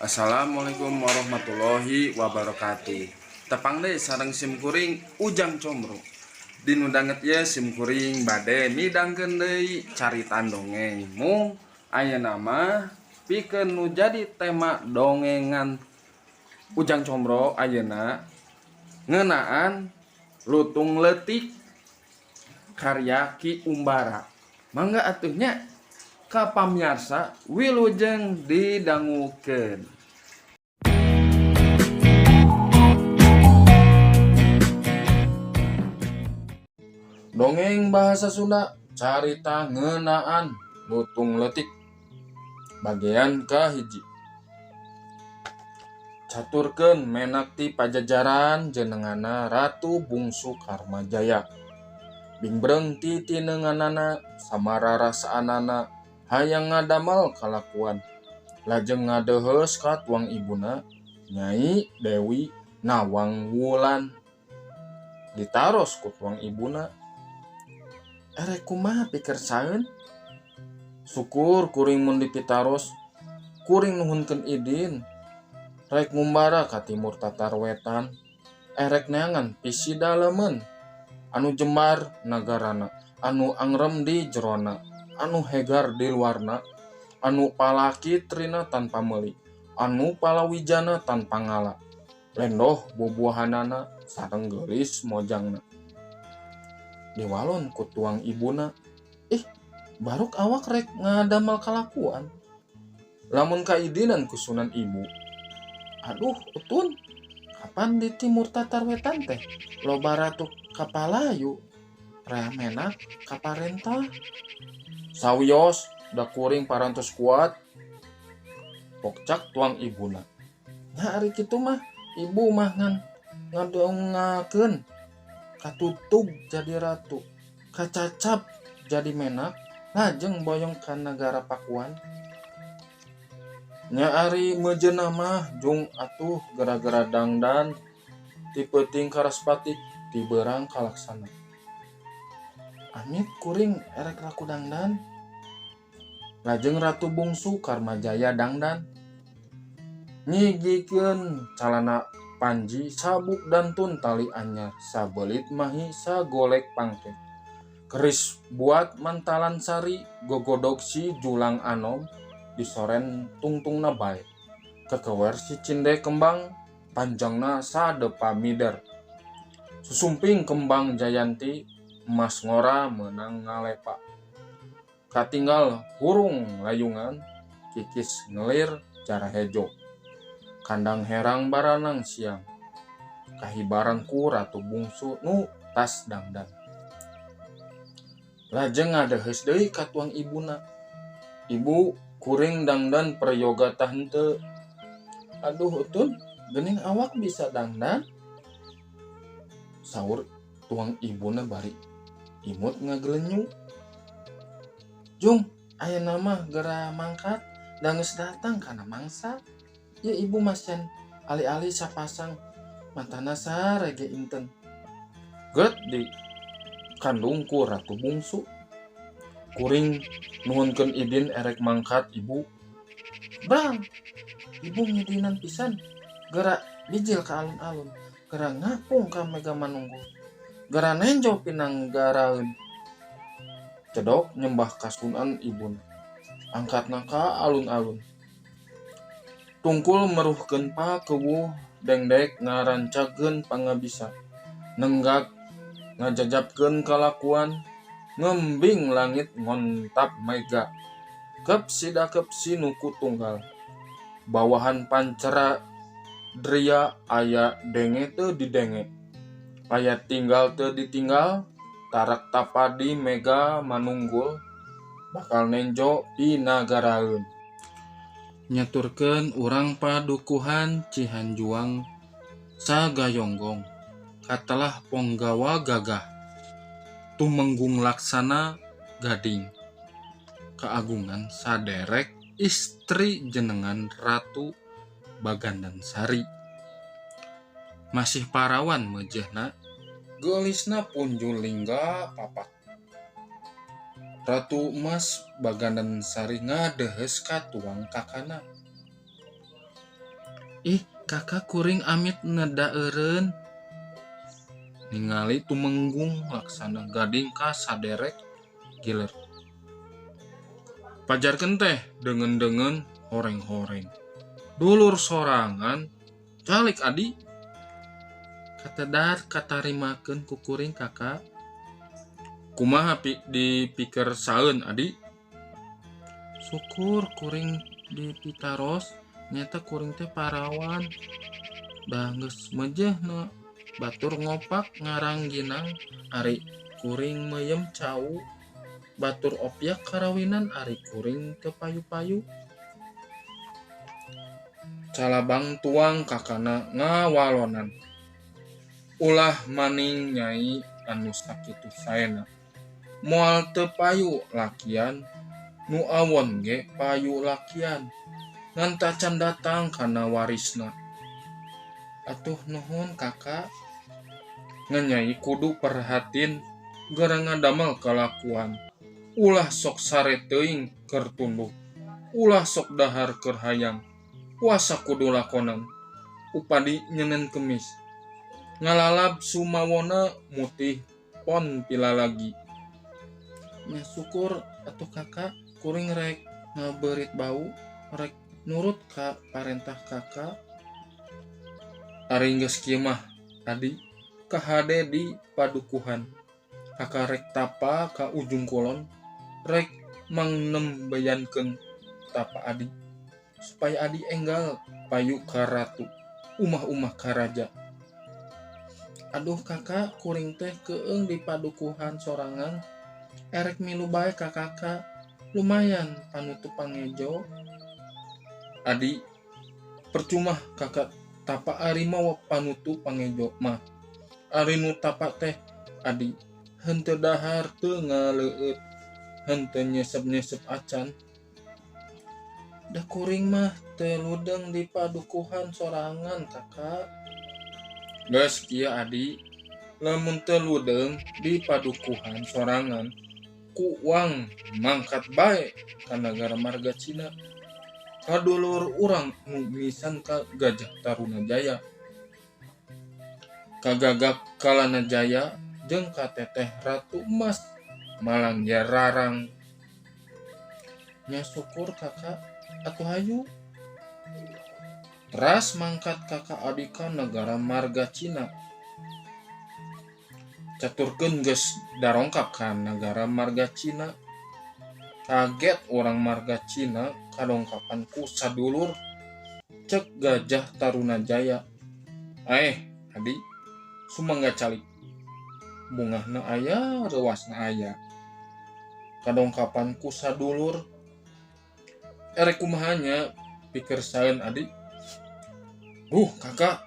Assalamualaikum warahmatullahi wabarakatuh. Tepang deh sarang sim kuring ujang combro. Dinu danget ya sim kuring bade midangkeun deui caritan dongeng. Mung aya nama pikeun nu jadi tema dongengan ujang combro ayeuna ngeunaan lutung leutik karya Ki Umbara. Mangga atuhnya ka pamiarsa wilujeng didangukeun. Dongeng bahasa Sunda carita ngeunaan lutung leutik bagian kahiji. Caturkeun menak ti pajajaran jenenganna Ratu Bungsu Karmajaya. Bingbreng ti tinenganana samararasaanana hayang ngadamel kalakuan. Lajeng ngadeuheus ka tuang ibuna Nyai Dewi Nawang Wulan. Ditaros ku tuang ibuna, "Erek kumaha pikersaeun? Syukur kuring mun dipitaros, kuring nuhunkeun idin. Rek ngumbara ka timur tatar wetan, erek neangan pisi dalemeun. Anu jembar nagarana, anu angrem di jerona, anu hegar di luarna, anu palaki trina tanpa meuli, anu palawijana tanpa ngala. Lendoh bubuahanana sareng geulis mojangna." Diwalon ku tuang ibuna, baruk awak rek ngadamel kalakuan. Lamun kaidinan ku Sunan Ibu, "Aduh utun, kapan di timur tatar wetan teh loba ratu kapalayu, rea menak kaparentah." "Sawios da kuring parantos kuat," pokcak tuang ibuna. "Nya ari kitu mah ibu mah ngan ngadongakeun, katutug jadi ratu, kacacap jadi menak, lajeng boyong ka nagara Pakuan. Nya ari mejeuna mah jung atuh gara-gara dangdan ti peuting Karaspati ti beurang kalaksana." "Amit kuring erek laku dangdan." Lajeng Ratu Bungsu Karmajaya dangdan. Nyigikeun calana panji sabuk dantun tali anyar, sabelit mahi sagolek pangket. Keris buat mantalan sari, gogodog si julang anom, disoren tungtungna bae. Kekewer si cinde kembang, panjangna sadepa mider. Susumping kembang jayanti, emas ngora menang ngalepa. Katinggal hurung layungan, kikis ngelir cara hejo. Kandang herang baranang siang, kahibaran ku Ratu Bungsu nu tas dangdan. Lajeng ngadeuheus deui ka tuang ibuna, "Ibu, kuring dangdan prayoga tah henteu." "Aduh utun, geuning awak bisa dangdan?" saur tuang ibuna bari imut ngagelenyu. "Jung, ayeuna mah geura mangkat da geus datang kana mangsa. Ya ibu masyan ali-ali sapasang mantana sarege inten." Get di kandung ku Ratu Bungsu. "Kuring nuhunkeun idin erek mangkat ibu." "Brang, ibu ngidinan pisan, geura bijil ka alun-alun, geura ngapung ka Mega Manunggal, geura nenjo pinanggaraeun." Cedok nyembah kasunan ibuna, angkatna ka alun-alun. Tungkul meruhkeun pakeuwuh dengdek ngarancakeun pangabisa, nenggak ngajajabkeun kalakuan, ngembing langit ngontap mega. Kep sidakep si nuku tunggal, bawahan pancera dria aya denge teu didenge, aya tinggal teu ditinggal, tarak tapadi Mega Manunggul bakal nenjo pinagaraeun. Nyaturkeun urang padukuhan Cihanjuang sagayonggong, katelah Ponggawa gagah, tumenggung laksana gading, keagungan saderek istri jenengan Ratu Bagandansari. Masih parawan mejehna, geulisna Punjulingga papak. Ratu Emas Bagandansari ngadeuheus ka tuang kakana. Ih, kakak kuring amit nedaeureun. Ningali tumenggung laksana gading ka saderek giler. Pajarkeun teh deungeun-deungeun horeng-horeng. Dulur sorangan calik adi katedar katarimakeun ku kuring kakak. Kumaha dipikir saeun adi? Syukur kuring dipitaros nyata kuring teh parawan. Da geus mejehna batur ngopak ngarangginang ari kuring meyem cau. Batur opyak karawinan ari kuring teu payu-payu. Calabang tuang kakana ngawalonan. Ulah maning nyai anu sakitu saena. Moal teu payu lakian, nu awon ge payu lakian. Ngan tacan datang kana warisna. Atuh nuhun kakak. Ngan nyai kudu perhatiin gara ngadamel kalakuan. Ulah sok sare teuing keur tunduh. Ulah sok dahar keur hayang. Puasa kudu lakonan. Upadi nyenen kemis. Ngalalap sumawona mutih pon pila lagi. Nya syukur atuh kakak kuring rek ngaberit bau rek nurut ka parentah kakak. Ari geus kieu mah adi kahade di padukuhan. Kakak rek tapa ka ujung kulon rek mangnembeyankeun tapa adi supaya adi enggal payu ka ratu umah-umah ka raja. Aduh kakak kuring teh keung di padukuhan sorangan erek milu bae ka kakak lumayan panutup pangejo. Adi percuma kakak tapa ari mawa panutup pangejo mah ari nu tapa teh adi henteu dahar teu ngaleueut henteu nyesep-nyesep acan. Da kuring mah teu ludeng di padukuhan sorangan kakak. Geus kieu adi lamun teu ludeng di padukuhan sorangan ku uang mangkat bae ka nagara marga Cina. Kadulur urang nu misan ka Gajah Taruna Jaya. Ka Gagak Kalana Jaya jeung ka Teteh Ratu Emas Malangger Rarang. Nya syukur kakak atuh hayu. Teras mangkat kakak adika negara marga Cina. Caturkeun geus darongkap ka negara marga Cina. Kaget orang marga Cina kadongkapan ku sadulur cek Gajah Taruna Jaya. Adi sumangga calik. Bungahna aya, rewasna aya. Kadongkapan ku sadulur. Erek kumahanya pikir saeun adi. Kakak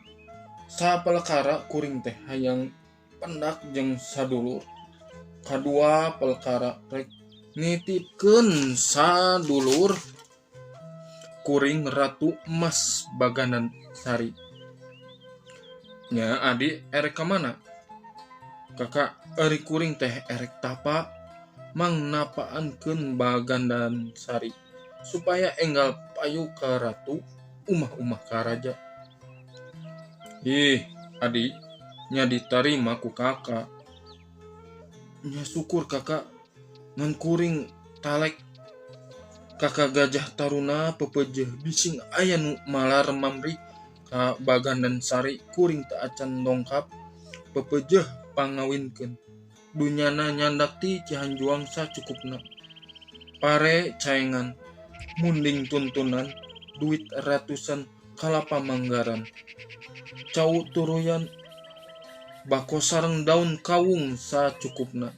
sapelekara kuring teh hayang pendak jeung sadulur. Kadua pelekara rek nitipkeun sadulur kuring Ratu Emas Baganan Sari. Nya adi erek ka mana? Kakak ari kuring teh erek tapa mang napaankeun Bagandan Sari supaya enggal payu ka ratu umah-umah ka raja. Adi nya ditarima ku kakak. Nya syukur kakak ngan kuring talek kakak Gajah Taruna pepejeh bising aya nu malar mamri ka Bagandan Sari kuring teu acan dongkap pepejeh pangawinkeun. Dunyana nyandak ti Cihanjuang sacukupna. Pare caengan munding tuntunan duit ratusan kalapa manggaran. Cau turuyan bako sareng daun kawung sacukupna.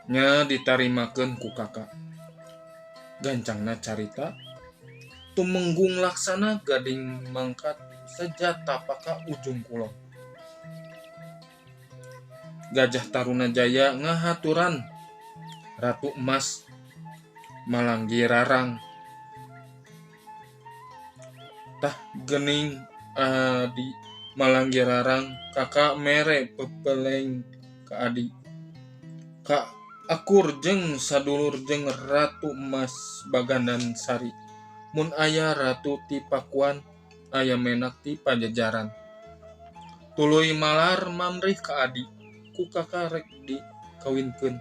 Nya ditarimakeun ku kakak. Gancangna carita tumenggung laksana gading mangkat sejata paka ujung kulon. Gajah Taruna Jaya ngahaturan Ratu Emas Malanggi Rarang. Tah geuning adi Malanggi Rarang kakak mere pepeleng ka adi. Ka akur jeung sadulur jeung Ratu Emas Bagandan Sari Mun aya ratu ti Pakuan, aya menak ti Pajajaran. Tuluy malar mamrih ka adi, ku kakak rek dikawinkeun.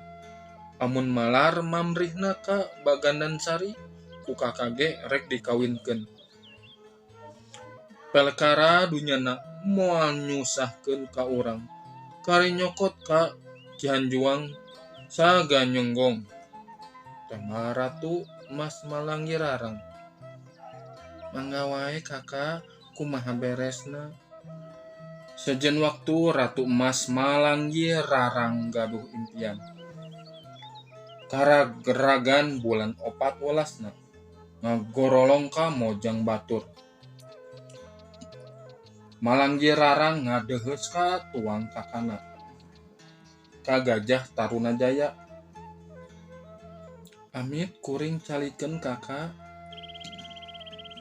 Amun malar mamrihna ka Bagandan Sari, ku kakak ge rek dikawinkeun. Pelkara dunyana moal nyusahkeun ka urang, kari nyokot ka Cihanjuang saganyonggong. Tema Ratu Emas Malanggi Rarang. Mangga wae kakak kumaha beresna. Sejen waktu Ratu Emas Malanggi Rarang gaduh impian. Kara geragan bulan 14 ngagorolong ka Mojang Batur. Malanggi Rarang ngadeheus ka tuang kakana, ka Gajah Tarunajaya. Amit kuring calikeun kakak.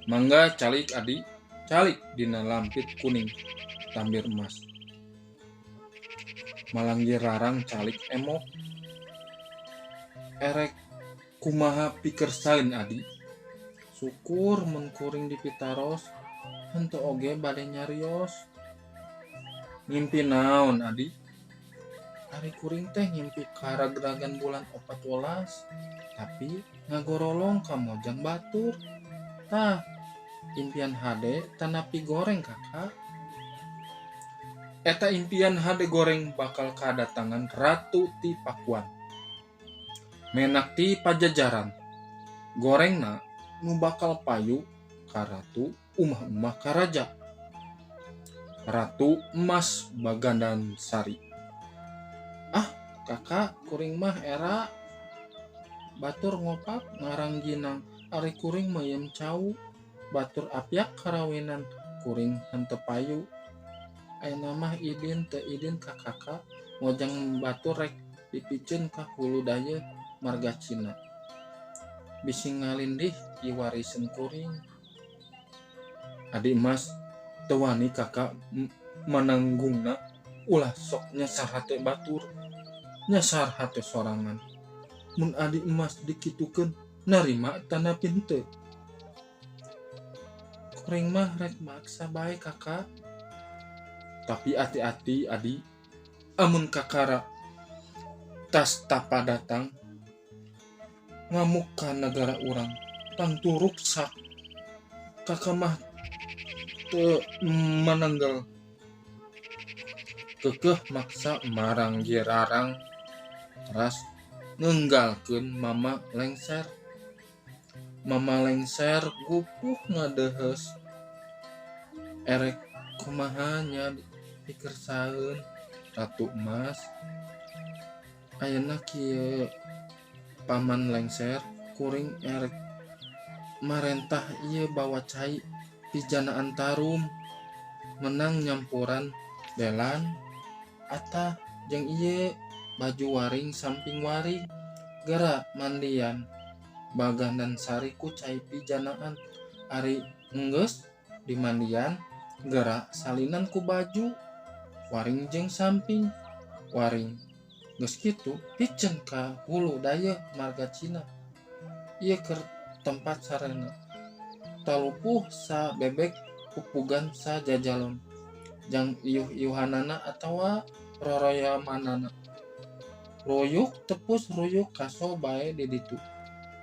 Mangga calik adi, calik dina lampit kuning tambir emas. Malanggi Rarang calik emok. Erek kumaha pikersaeun adi. Syukur mun kuring dipitaros, henteu oge bade nyarios. Ngimpi naon adi? Ari kuring teh ngimpi karagragan bulan 14, tapi ngagorolong ka Mojang Batur. Tah, impian hade tanapi goreng kakak. Eta impian hade goreng bakal kadatangan Ratu ti Pakuan, menak ti Pajajaran. Gorengna nu bakal payu ka Ratu umah-umah karaja, Ratu Emas Bagandan Sari. Ah, kakak kuring mah era batur ngopak ngarang ginang, ari kuring mayem cau. Batur apyak karawinan kuring henteu payu. Ayeuna mah idin teu idin ka kakak, Mojang Batur rek dipikeun ka hulu daya marga Cina. Bisi ngalindih iwariseun kuring. Adi Emas teu wani kakak mananggungna, ulah sok nyasar hate batur, nyasar hate sorangan. Mun Adi Emas dikitukeun narima tanapi henteu. Kuring mah rek maksa bae kakak. Tapi hati-hati adi, amun kakara tas tapa datang ngamuk ka negara urang, tangtu ruksak. Kakak mah teu mananggal. Kekeh maksa Malanggi Rarang teras ngeunggalkeun Mama Lengser. Mama Lengser gupuh ngadeheus. Erek kumaha nya pikersaeun Ratu Emas. Ayeuna kieu Paman Lengser kuring erek marentah ieu bawa cai pijanaan tarum, menang nyampuran belan atah jeung ieu baju waring samping waring, gara mandian Bagandan Sari ku cai pijanaan. Ari enggeus di mandian gara salinan ku baju waring jeung samping waring. Geus kitu piceun ka hulu daya marga Cina. Ieu keur tempat sarana talupuh sa bebek pupugan sa jajalon, jang iuh-iuhanana atawa roroyamanana. Royuk tepus royuk kaso bae di ditu.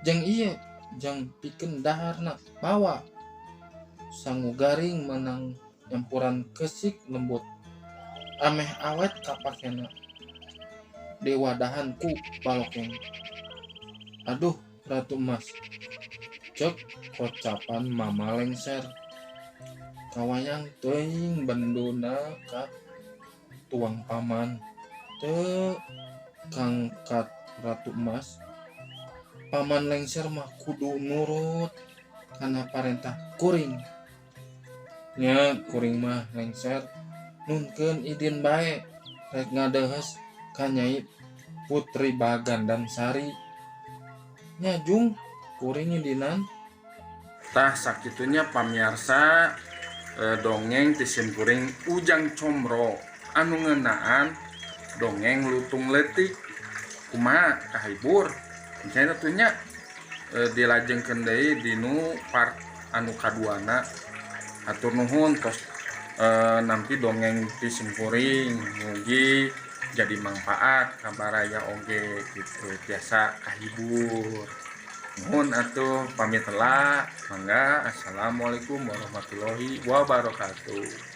Jang ieu jang pikeun daharna bawa sangu garing menang nyampuran kesik lembut. Ameh awet kapakena diwadahan ku balokeng. Aduh Ratu Emas, cek kocapan Mama Lengser. Kawayang teuing benduna ka tuang paman. Teu kangkat Ratu Emas. Paman Lengser mah kudu nurut kana parentah kuring. Nya kuring mah Lengser nunkeun idin bae rek ngadeheus ka Nyai Putri Bagandan Sari. Nya jung kuring idinan. Tah sakitunya pamiarsa dongeng ti sim kuring Ujang Comro anu ngeunaan dongeng lutung leutik. Kumaha kahibur? Misalnya tunya dilajengkeun deui dinu part anu kaduana. Hatur nuhun tos nampi dongeng ti simkuring mugi jadi manfaat kabaraya oge gitu, biasa kahibur. Nuhun atuh pamit heula. Mangga. Assalamualaikum warahmatullahi wabarakatuh.